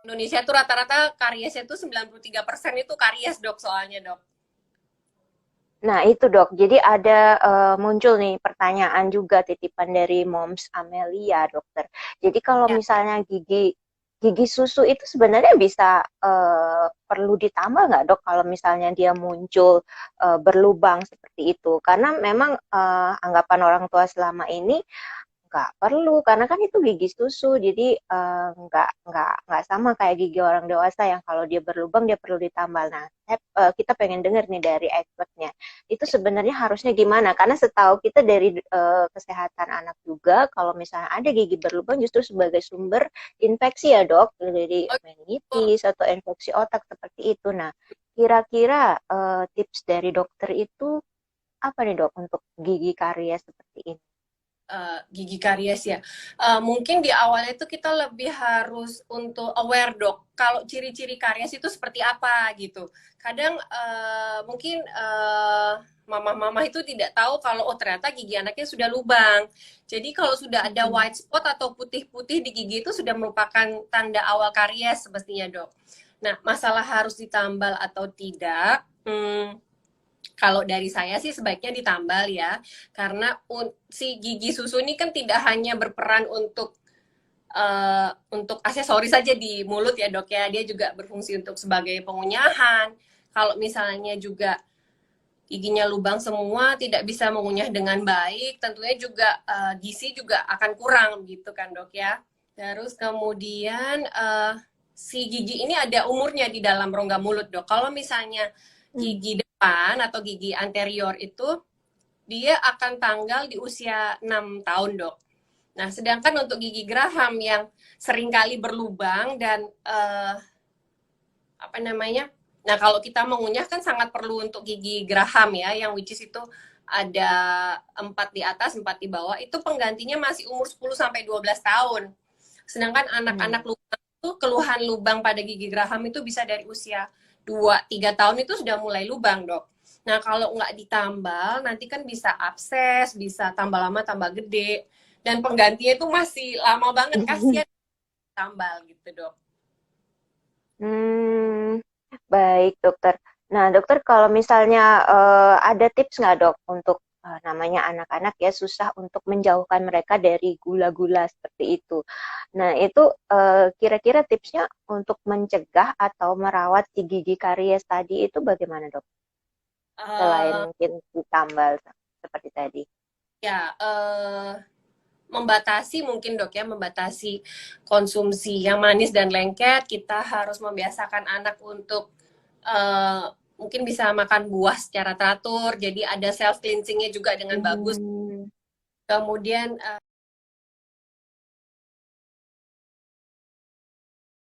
Indonesia tuh rata-rata kariesnya tuh 93% itu karies, Dok, soalnya, Dok. Nah, itu dok. Jadi ada muncul nih pertanyaan juga titipan dari Moms Amelia, dokter. Jadi kalau Ya. misalnya gigi gigi susu itu sebenarnya bisa perlu ditambah nggak dok kalau misalnya dia muncul berlubang seperti itu? Karena memang anggapan orang tua selama ini nggak perlu, karena kan itu gigi susu, jadi nggak sama kayak gigi orang dewasa yang kalau dia berlubang dia perlu ditambal. Nah, kita pengen dengar nih dari expertnya, itu sebenarnya harusnya gimana? Karena setahu kita dari kesehatan anak juga, kalau misalnya ada gigi berlubang justru sebagai sumber infeksi ya dok, jadi Oh, betul. meningitis atau infeksi otak seperti itu. Nah, kira-kira tips dari dokter itu apa nih dok untuk gigi karies seperti ini? Gigi karies ya. Mungkin di awalnya itu kita lebih harus untuk aware, Dok. Kalau ciri-ciri karies itu seperti apa gitu. Kadang mungkin mama-mama itu tidak tahu kalau oh ternyata gigi anaknya sudah lubang. Jadi kalau sudah ada Hmm. white spot atau putih-putih di gigi itu sudah merupakan tanda awal karies semestinya, Dok. Nah, masalah harus ditambal atau tidak, kalau dari saya sih sebaiknya ditambal ya, karena si gigi susu ini kan tidak hanya berperan untuk aksesoris saja di mulut ya dok ya, dia juga berfungsi untuk sebagai pengunyahan. Kalau misalnya juga giginya lubang semua, tidak bisa mengunyah dengan baik, tentunya juga gizi juga akan kurang gitu kan dok ya. Terus kemudian si gigi ini ada umurnya di dalam rongga mulut dok. Kalau misalnya Hmm. gigi depan atau gigi anterior itu dia akan tanggal di usia 6 tahun dok. Nah sedangkan untuk gigi geraham yang seringkali berlubang dan apa namanya. Nah, kalau kita mengunyah kan sangat perlu untuk gigi geraham ya, yang which is itu ada 4 di atas, 4 di bawah, itu penggantinya masih umur 10 sampai 12 tahun. Sedangkan anak-anak Hmm. lubang itu keluhan lubang pada gigi geraham itu bisa dari usia 2 3 tahun itu sudah mulai lubang, Dok. Nah, kalau nggak ditambal, nanti kan bisa abses, bisa tambah lama tambah gede, dan penggantinya itu masih lama banget, kasihan tambal gitu, Dok. Hmm, baik dokter. Nah dokter kalau misalnya ada tips nggak dok untuk namanya anak-anak ya susah untuk menjauhkan mereka dari gula-gula seperti itu. Nah itu kira-kira tipsnya untuk mencegah atau merawat si gigi karies tadi itu bagaimana dok? Selain Eh, mungkin ditambal seperti tadi. ya, membatasi mungkin dok ya, membatasi konsumsi yang manis dan lengket. Kita harus membiasakan anak untuk mungkin bisa makan buah secara teratur. Jadi ada self cleansingnya juga dengan bagus. Hmm. Kemudian